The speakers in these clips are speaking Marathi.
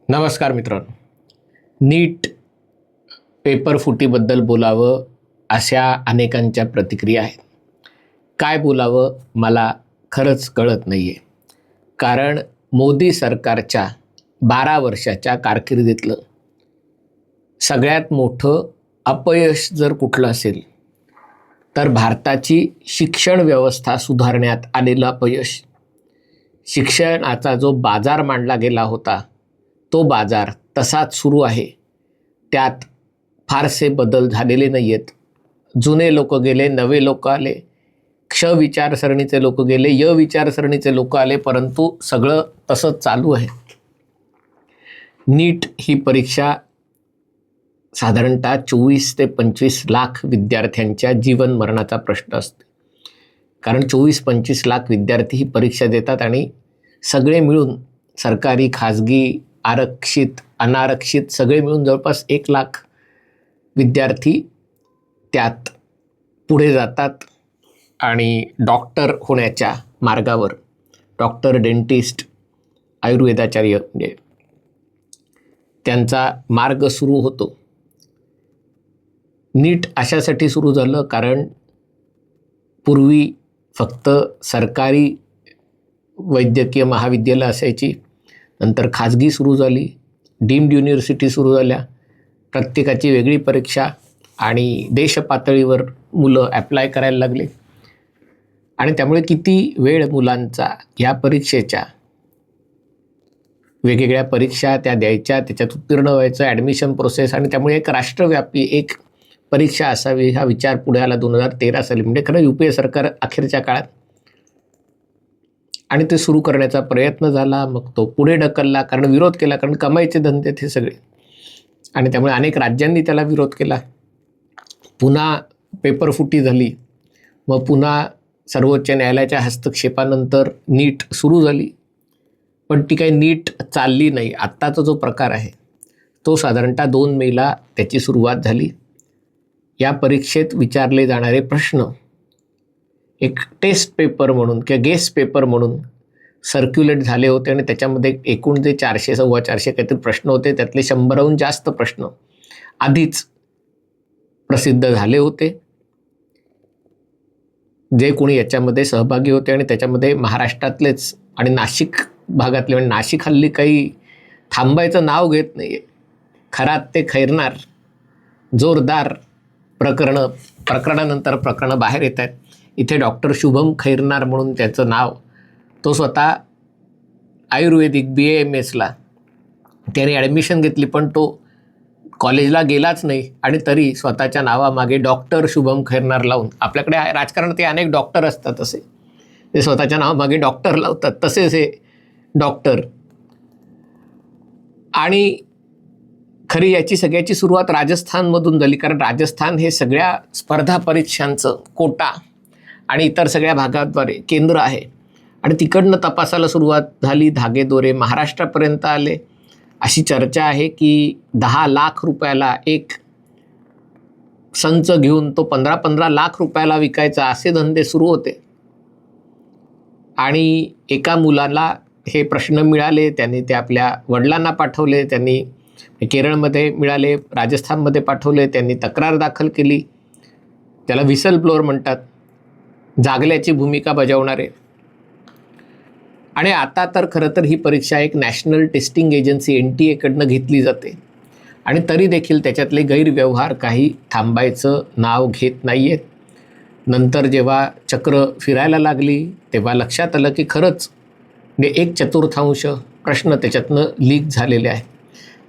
नमस्कार मित्रांनो, नीट पेपर फुटीबद्दल बोलावं अशा अनेकांच्या प्रतिक्रिया आहेत. काय बोलावं मला खरंच कळत नाही आहे. कारण मोदी सरकारच्या 12 वर्षाच्या कारकिर्दीतलं सगळ्यात मोठं अपयश जर कुठलं असेल तर भारताची शिक्षण व्यवस्था सुधारण्यात आलेलं अपयश. शिक्षणाचा जो बाजार मांडला गेला होता तो बाजार तसाच सुरू आहे. त्यात फारसे बदल झालेले नाही आहेत. जुने लोक गेले, नवे लोक आले, क्ष विचारसरणीचे लोक गेले, य विचारसरणीचे लोक आले, परंतु सगळं तसंच चालू आहे. नीट ही परीक्षा साधारणतः 24 ते 25 लाख विद्यार्थ्यांच्या जीवन मरणाचा प्रश्न असतो. कारण 24-25 लाख विद्यार्थी ही परीक्षा देतात आणि सगळे मिळून सरकारी, खाजगी, आरक्षित, अनारक्षित सगळे मिळून जवळपास 1 लाख विद्यार्थी त्यात पुढे जातात आणि डॉक्टर होण्याच्या मार्गावर, डॉक्टर, डेंटिस्ट, आयुर्वेदाचार्य म्हणजे त्यांचा मार्ग सुरू होतो. नीट अशासाठी सुरू झालं कारण पूर्वी फक्त सरकारी वैद्यकीय महाविद्यालय असायची, नंतर खाजगी सुरू झाली, डीम्ड युनिव्हर्सिटी सुरू झाल्या, प्रत्येकाची वेगळी परीक्षा आणि देश पातळीवर मुलं ॲप्लाय करायला लागले आणि त्यामुळे किती वेळ मुलांचा ह्या परीक्षेच्या, वेगवेगळ्या परीक्षा त्या द्यायच्या, त्याच्यात उत्तीर्ण व्हायचं, ॲडमिशन प्रोसेस, आणि त्यामुळे एक राष्ट्रव्यापी एक परीक्षा असावी हा विचार पुढे आला 2013 साली. म्हणजे खरं UPA सरकार अखेरच्या काळात, आणि ते सुरू करण्याचा प्रयत्न झाला. मग तो पुढे ढकलला कारण विरोध केला, कारण कमाईचे धंदे हे सगळे, आणि त्यामुळे अनेक राज्यांनी त्याला विरोध केला. पुन्हा पेपरफुटी झाली, मग पुन्हा सर्वोच्च न्यायालयाच्या हस्तक्षेपानंतर नीट सुरू झाली, पण ती काही नीट चालली नाही. आत्ताचा जो प्रकार आहे तो साधारणतः 2 मेला त्याची सुरुवात झाली. या परीक्षेत विचारले जाणारे प्रश्न एक टेस्ट पेपर म्हणून किंवा गेस्ट पेपर म्हणून सर्क्युलेट झाले होते आणि त्याच्यामध्ये एकूण जे 400 सव्वा 400 काहीतरी प्रश्न होते, त्यातले 100हून जास्त प्रश्न आधीच प्रसिद्ध झाले होते. जे कोणी याच्यामध्ये सहभागी होते आणि त्याच्यामध्ये महाराष्ट्रातलेच आणि नाशिक भागातले, म्हणजे नाशिक हल्ली काही थांबायचं नाव घेत नाही आहे. खरात ते खैरनार जोरदार प्रकरणानंतर प्रकरणं बाहेर येत आहेत. इथे डॉक्टर शुभम खैरनार म्हणून त्याचं नाव, तो स्वतः आयुर्वेदिक BAMSला त्याने ॲडमिशन घेतली, पण तो कॉलेजला गेलाच नाही आणि तरी स्वतःच्या नावामागे डॉक्टर शुभम खैरनार लावून, आपल्याकडे राजकारणात ते अनेक डॉक्टर असतात असे, ते स्वतःच्या नावामागे डॉक्टर लावतात, तसेच हे डॉक्टर. आणि खरी याची सगळ्याची सुरुवात राजस्थानमधून झाली, कारण राजस्थान हे सगळ्या स्पर्धा परीक्षांचं कोटा आणि इतर सगळ्या भागाद्वारे केंद्र आहे आणि तिकडनं तपासाला सुरुवात झाली. धागेदोरे महाराष्ट्रापर्यंत आले. अशी चर्चा आहे की 10 लाख रुपयाला एक संच घेऊन तो 15-15 लाख रुपयाला विकायचा, असे धंदे सुरू होते. आणि एका मुलाला हे प्रश्न मिळाले, त्यांनी ते आपल्या वडिलांना पाठवले, त्यांनी केरळमध्ये मिळाले, राजस्थानमध्ये पाठवले, त्यांनी तक्रार दाखल केली. त्याला व्हिसल ब्लोअर म्हणतात, जागल्याची भूमिका बजावणारे. आणि आता तर खरं तर ही परीक्षा एक नॅशनल टेस्टिंग एजन्सी NTA कडनं घेतली जाते आणि तरी देखील त्याच्यातले गैरव्यवहार काही थांबायचं नाव घेत नाही आहेत. नंतर जेव्हा चक्र फिरायला लागली तेव्हा लक्षात आलं की खरंच म्हणजे 1/4 प्रश्न त्याच्यातनं लीक झालेले आहे.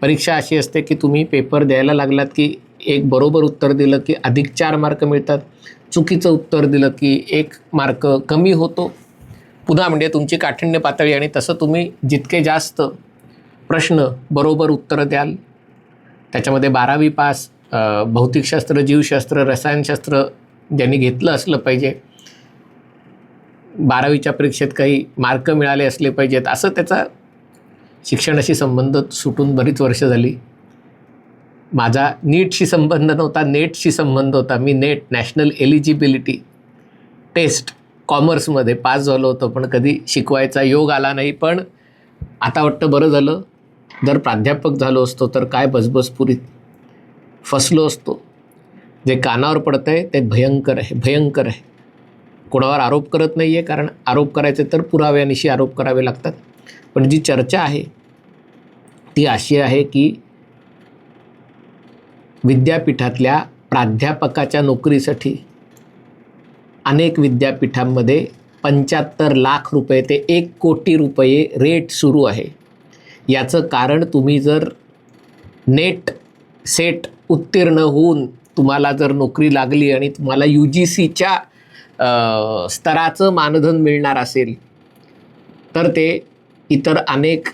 परीक्षा अशी असते की तुम्ही पेपर द्यायला लागलात की एक बरोबर उत्तर दिलं की अधिक 4 मार्क मिळतात, चुकीचं उत्तर दिलं की 1 मार्क कमी होतो. पुन्हा म्हणजे तुमची काठिण्य पातळी, आणि तसं तुम्ही जितके जास्त प्रश्न बरोबर उत्तरं द्याल, त्याच्यामध्ये 12वी पास, भौतिकशास्त्र, जीवशास्त्र, रसायनशास्त्र ज्यांनी घेतलं असलं पाहिजे, 12वीच्या परीक्षेत काही मार्क मिळाले असले पाहिजेत, असं त्याचा शिक्षणाशी संबंध सुटून बरीच वर्ष झाली. माझा नीटशी संबंध नव्हता, नेटशी संबंध होता. मी नेट नॅशनल एलिजिबिलिटी टेस्ट कॉमर्समध्ये पास झालो होतो, पण कधी शिकवायचा योग आला नाही. पण आता वाटतं बरं झालं, जर प्राध्यापक झालो असतो तर काय बसबसपुरीत फसलो असतो. जे कानावर पडतं आहे ते भयंकर आहे, भयंकर आहे. कोणावर आरोप करत नाही आहे, कारण आरोप करायचे तर पुराव्यानिशी आरोप करावे लागतात. पण जी चर्चा आहे ती अशी आहे की विद्यापीठातल्या प्राध्यापकाच्या नोकरीसाठी अनेक विद्यापीठांमध्ये 75 लाख रुपये ते 1 कोटी रुपये रेट सुरू आहे. याचं कारण तुम्ही जर नेट सेट उत्तीर्ण होऊन तुम्हाला जर नोकरी लागली आणि तुम्हाला UGCच्या स्तराचं मानधन मिळणार असेल तर ते इतर अनेक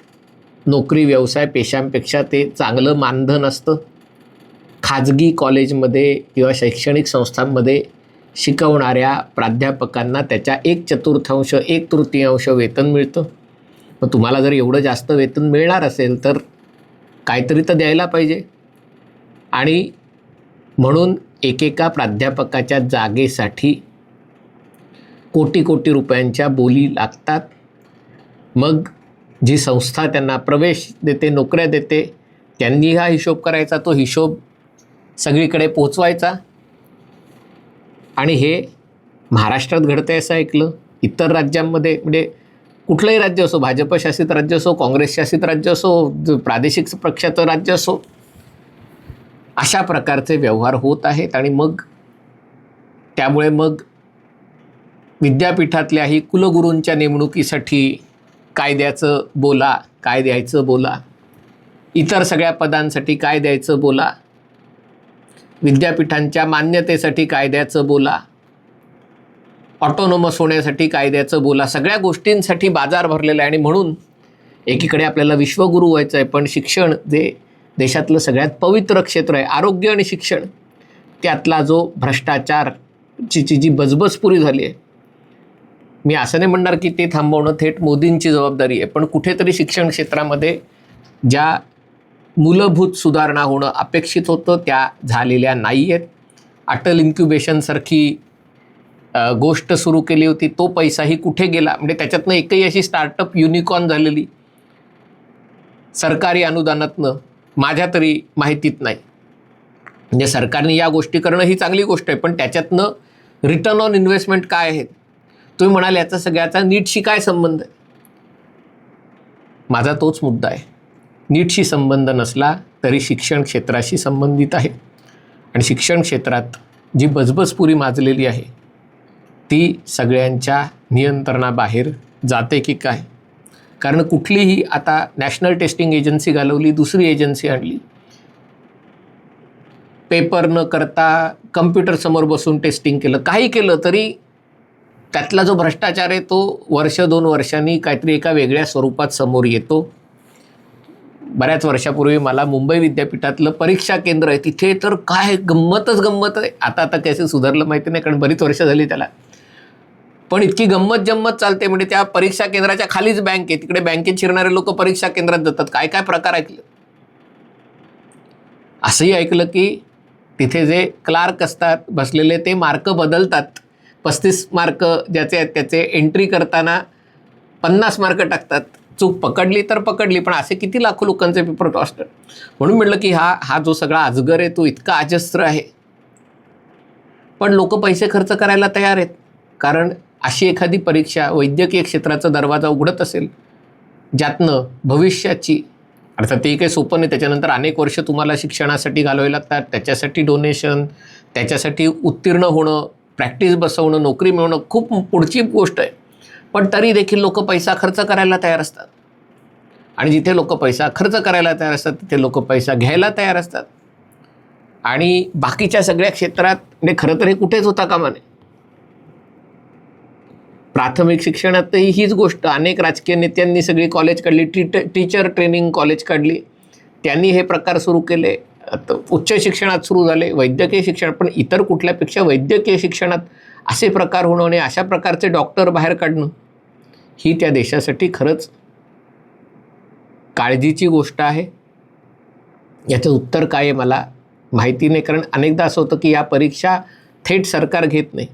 नोकरी व्यवसाय पेशांपेक्षा ते चांगलं मानधन असतं. खाजगी कॉलेजमध्ये किंवा शैक्षणिक संस्थांमध्ये शिकवणाऱ्या प्राध्यापकांना त्याच्या 1/4 1/3 वेतन मिळतं. मग तुम्हाला जर एवढं जास्त वेतन मिळणार असेल तर काहीतरी तर द्यायला पाहिजे. आणि म्हणून एकेका प्राध्यापकाच्या जागेसाठी कोटी कोटी रुपयांच्या बोली लागतात. मग जी संस्था त्यांना प्रवेश देते, नोकऱ्या देते, त्यांनी हा हिशोब करायचा, तो हिशोब सगळीकडे पोचवायचा. आणि हे महाराष्ट्रात घडतं आहे असं ऐकलं. इतर राज्यांमध्ये म्हणजे कुठलंही राज्य असो, भाजप शासित राज्य असो, काँग्रेस शासित राज्य असो, प्रादेशिक पक्षाचं राज्य असो, अशा प्रकारचे व्यवहार होत आहेत. आणि मग त्यामुळे मग विद्यापीठातल्याही कुलगुरूंच्या नेमणुकीसाठी काय द्यायचं बोला, काय द्यायचं बोला, इतर सगळ्या पदांसाठी काय द्यायचं बोला, विद्यापीठांच्या मान्यतेसाठी कायद्याचं बोला, ऑटोनॉमस होण्यासाठी कायद्याचं बोला, सगळ्या गोष्टींसाठी बाजार भरलेला आहे. आणि म्हणून एकीकडे आपल्याला विश्वगुरू व्हायचं आहे, पण शिक्षण जे देशातलं सगळ्यात पवित्र क्षेत्र आहे, आरोग्य आणि शिक्षण, त्यातला जो भ्रष्टाचारची जी बजबजपुरी झाली आहे, मी असं नाही म्हणणार की ते थांबवणं थेट मोदींची जबाबदारी आहे, पण कुठेतरी शिक्षण क्षेत्रामध्ये ज्या मूलभूत सुधारणा होणं अपेक्षित होतं त्या झालेल्या नाही आहेत. अटल इन्क्युबेशनसारखी गोष्ट सुरू केली होती, तो पैसाही कुठे गेला? म्हणजे त्याच्यातनं एकही अशी स्टार्टअप युनिकॉर्न झालेली सरकारी अनुदानातनं माझ्या तरी माहितीत नाही. म्हणजे सरकारने या गोष्टी करणं ही चांगली गोष्ट आहे, पण त्याच्यातनं रिटर्न ऑन इन्व्हेस्टमेंट काय आहे? तुम्ही म्हणाल याचा सगळ्याचा नीटशी काय संबंध आहे? माझा तोच मुद्दा आहे. नीटशी संबंध नसला तरी शिक्षण क्षेत्राशी संबंधित आहे. आणि शिक्षण क्षेत्रात जी बजबजपुरी माजलेली आहे ती सगळ्यांच्या नियंत्रणाबाहेर जाते की काय? कारण कुठलीही आता नॅशनल टेस्टिंग एजन्सी घालवली, दुसरी एजन्सी आणली, पेपर न करता कम्प्युटरसमोर बसून टेस्टिंग केलं, काही केलं तरी त्यातला जो भ्रष्टाचार आहे तो 1-2 वर्षांनी काहीतरी एका वेगळ्या स्वरूपात समोर येतो. बऱ्याच वर्षापूर्वी मला मुंबई विद्यापीठातलं परीक्षा केंद्र आहे, तिथे तर काय गंमतच गंमत आहे. आता कैसे सुधारलं माहिती नाही, कारण बरीच वर्ष झाली त्याला, पण इतकी गंमत जम्मत चालते. म्हणजे त्या परीक्षा केंद्राच्या खालीच बँक आहे, तिकडे बँकेत शिरणारे लोक परीक्षा केंद्रात जातात. काय काय प्रकार ऐकले. असंही ऐकलं की तिथे जे क्लार्क असतात बसलेले ते मार्क बदलतात. 35 मार्क ज्याचे आहेत त्याचे एंट्री करताना 50 मार्क टाकतात. चूक पकडली तर पकडली, पण असे किती लाखो लोकांचे पेपर असतात. म्हणून म्हटलं की हा जो सगळा अजगर आहे तो इतका अजस्त्र आहे, पण लोक पैसे खर्च करायला तयार आहेत. कारण अशी एखादी परीक्षा वैद्यकीय क्षेत्राचा दरवाजा उघडत असेल ज्यातनं भविष्याची, अर्थात ते काही सोपं नाही, त्याच्यानंतर अनेक वर्ष तुम्हाला शिक्षणासाठी घालवावे लागतात, त्याच्यासाठी डोनेशन, त्याच्यासाठी उत्तीर्ण होणं, प्रॅक्टिस बसवणं, नोकरी मिळवणं, खूप पुढची गोष्ट आहे. पण तरी देखील लोक पैसा खर्च करायला तयार असतात. आणि जिथे लोक पैसा खर्च करायला तयार असतात तिथे लोक पैसा घ्यायला तयार असतात. आणि बाकीच्या सगळ्या क्षेत्रात म्हणजे खरं तर हे कुठेच होता कामा नये. प्राथमिक शिक्षणातही हीच गोष्ट, अनेक राजकीय नेत्यांनी सगळी कॉलेज काढली, टीचर ट्रेनिंग कॉलेज काढली, त्यांनी हे प्रकार सुरू केले. उच्च शिक्षणात सुरू झाले, वैद्यकीय शिक्षण, पण इतर कुठल्यापेक्षा वैद्यकीय शिक्षणात असे प्रकार होणं आणि अशा प्रकारचे डॉक्टर बाहेर काढणं ही त्या देशासाठी खरंच काळजीची गोष्ट आहे. याचं उत्तर काय आहे मला माहिती नाही, कारण अनेकदा असं होतं की या परीक्षा थेट सरकार घेत नाही.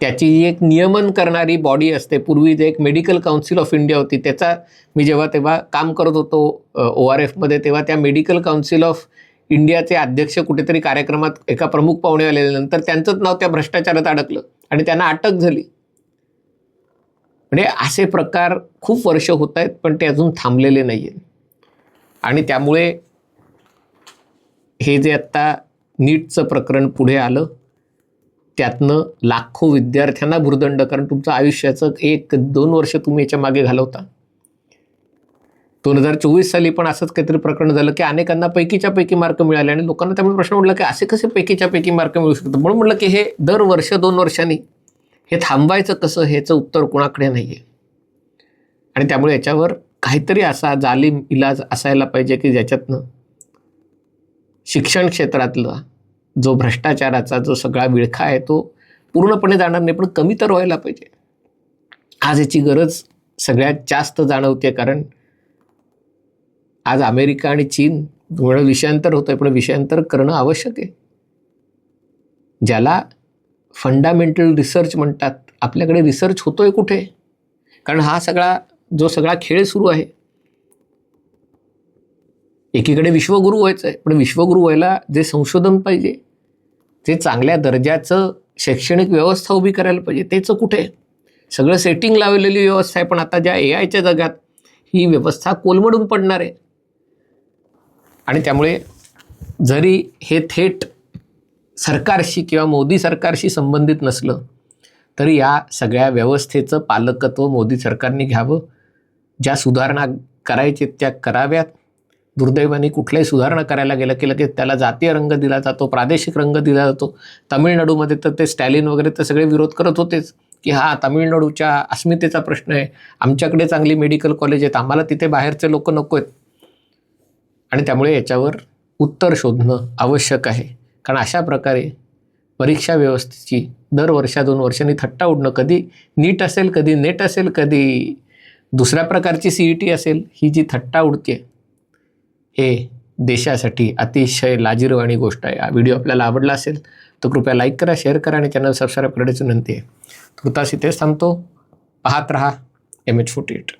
त्याची जी एक नियमन करणारी बॉडी असते, पूर्वी जे एक मेडिकल काउन्सिल ऑफ इंडिया होती, त्याचा मी तेव्हा काम करत होतो ORFमध्ये, तेव्हा त्या मेडिकल काउन्सिल ऑफ इंडियाचे अध्यक्ष कुठेतरी कार्यक्रमात एका प्रमुख पाहुणे आल्यानंतर त्यांचंच नाव त्या भ्रष्टाचारात अडकलं आणि त्यांना अटक झाली. म्हणजे असे प्रकार खूप वर्ष होत आहेत, पण ते अजून थांबलेले नाही आहेत. आणि त्यामुळे हे जे आत्ता नीटचं प्रकरण पुढे आलं, त्यातनं लाखो विद्यार्थ्यांना भुर्दंड, कारण तुमचं आयुष्याचं 1-2 वर्ष तुम्ही याच्या मागे घालवता. 2024 साली पण असंच काहीतरी प्रकरण झालं की अनेकांना पैकीच्या पैकी मार्क मिळाले आणि लोकांना त्यामुळे प्रश्न उठला की असे कसे पैकीच्या पैकी मार्क मिळू शकतात. म्हणून म्हटलं की हे दर वर्ष 2 वर्षांनी हे थांबवायचं कसं, ह्याचं उत्तर कोणाकडे नाही आहे. आणि त्यामुळे याच्यावर काहीतरी असा जालीम इलाज असायला पाहिजे की ज्याच्यातनं शिक्षण क्षेत्रातला जो भ्रष्टाचाराचा जो सगळा विळखा आहे तो पूर्णपणे जाणार नाही, पण कमी तर व्हायला पाहिजे. आज याची गरज सगळ्यात जास्त जाणवते, कारण आज अमेरिका आणि चीन विषयांतर होतं आहे, पण विषयांतर करणं आवश्यक आहे. ज्याला फंडामेंटल रिसर्च म्हणतात, आपल्याकडे रिसर्च होतोय कुठे? कारण हा सगळा खेळ सुरू आहे. एकीकडे विश्वगुरू व्हायचं आहे, पण विश्वगुरू व्हायला जे संशोधन पाहिजे, जे चांगल्या दर्जाचं शैक्षणिक व्यवस्था उभी करायला पाहिजे, त्याचं कुठे? सगळं सेटिंग लावलेली व्यवस्था आहे, पण आता ज्या AIच्या जगात ही व्यवस्था कोलमडून पडणार आहे. आणि त्यामुळे जरी हे थेट सरकारशी किंवा मोदी सरकारशी संबंधित नसलं, तरी या सगळ्या व्यवस्थेचं पालकत्व मोदी सरकारने घ्यावं. ज्या सुधारणा करायचे त्या कराव्यात. दुर्दैवाने कुठल्याही सुधारणा करायला गेलं की त्याला जातीय रंग दिला जातो, प्रादेशिक रंग दिला जातो. तामिळनाडूमध्ये तर ते स्टॅलिन वगैरे तर सगळे विरोध करत होतेच की हा तामिळनाडूच्या अस्मितेचा प्रश्न आहे, आमच्याकडे चांगली मेडिकल कॉलेज आहेत, आम्हाला तिथे बाहेरचे लोक नको आहेत. आणि त्यामुळे याच्यावर उत्तर शोधणं आवश्यक आहे, कारण अशा प्रकारे परीक्षा व्यवस्थेची दर 2 वर्षांनी थट्टा उडणं, कधी नीट असेल, कधी नेट असेल, कधी दुसऱ्या प्रकारची CET असेल, ही जी थट्टा उडते हे देशासाठी अतिशय लाजिरवाणी गोष्ट आहे. हा व्हिडिओ आपल्याला आवडला असेल तर कृपया लाईक करा, शेअर करा आणि चॅनल सबस्क्राईब करण्याची विनंती आहे. तुर्तास इथेच थांबतो. पाहत रहा MH48.